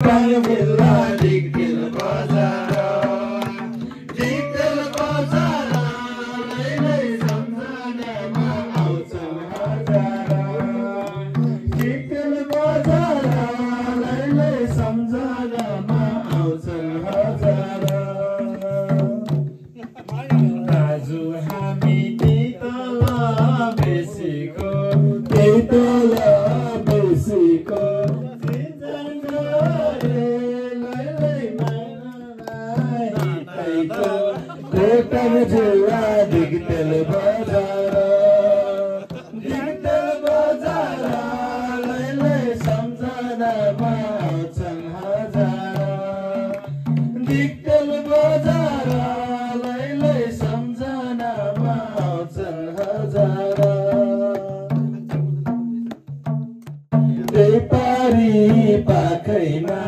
जिल्ला डिगडिल बजार डिगडिल बजार लैलै सम्झनामा आउँछन् हजार डिगडिल बजार लैलै सम्झनामा आउँछन् हजार दाजु हामी त्यही तल बेसीको त्यही तल बेसीको कोटन जिल्ला डिगडिल बजार लैलै सम्झनामा आउँछन् हजार डिगडिल बजार लैलै सम्झनामा आउँछन् हजार त्यही पारी पाखैमा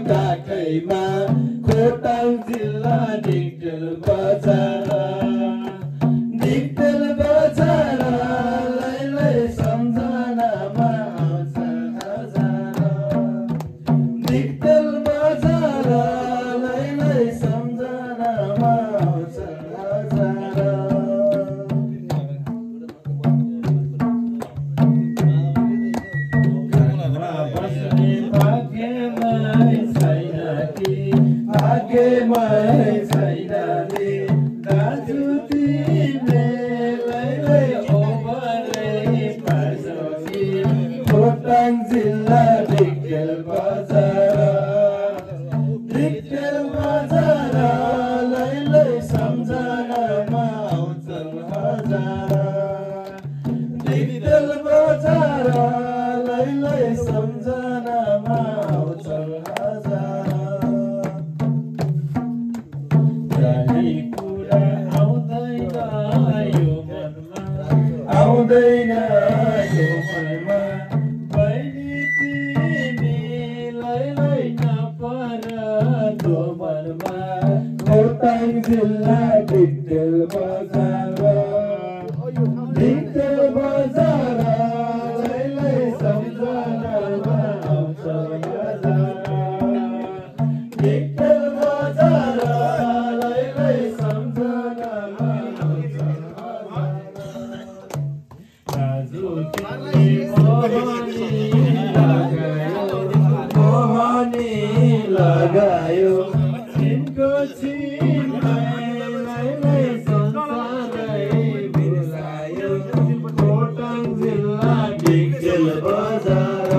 काखैमा खोटाङ जिल्ला डिगडिल बजार लैलै सम्झनामा आउँछन् हजार डिगडिल बजार लैलै सम्झनामा आउँछन् हजार भाग्यमै छैन नि दाजु तिमीले लैलै ओभरै पार्छौ नि खोटाङ जिल्ला डिगडिल बजार लैलै सम्झनामा आउँछन् हजार डिगडिल बजार लैलै सम्झनामा आउँछन् हजार आउँदैन यो मनमा बहिनी तिमी लैलै नपर तो मनमा खोटाङ जिल्ला डिगडिल बजार लैलै सम्झनामा आउँछन् हजार डिगडिल बजार लैलै सम्झनामा आउँछन् मोहनी लगायो तिनको लैलै संसारै बिर्सायो खोटाङ जिल्ला डिगडिल बजार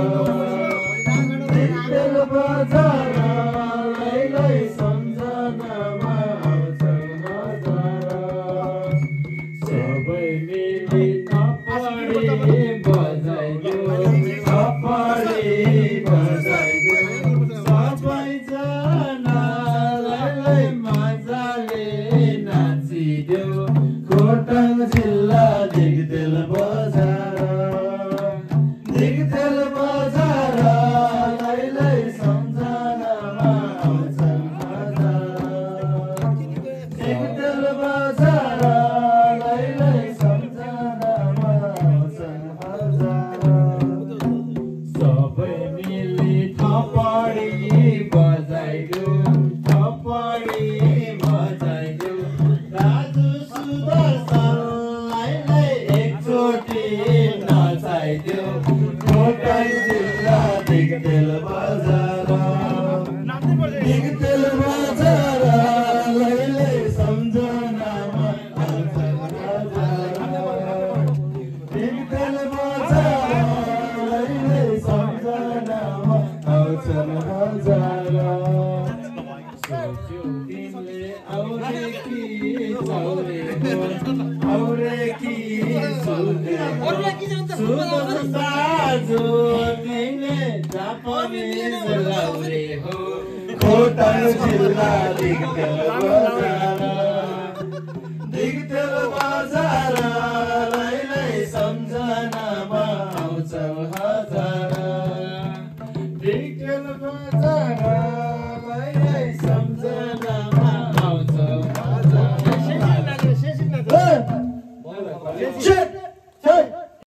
लैलै सम्झनामा आउँछन् हजार सबै मिली खोटाङ जिल्ला डिगडिल बजार लैलै सम्झनामा आउँछन् हजार डिगडिल बजार लैलै सम्झनामा आउँछन् हजार सबै मिली थपडी बजाइदेऊ दाजु सुदर्शनलाई एकचोटि नचाइदेऊ खोटाङ जिल्ला डिगडिल बजार लैलै सम्झनामा आउँछन् हजार डिगडिल बजार लैलै सम्झनामा आउँछन् हजार सोच्यौ तिमीले आउरे कि दाजु तिमीले जापानिज लाउरे हो खोटाङ जिल्ला डिगडिल बजार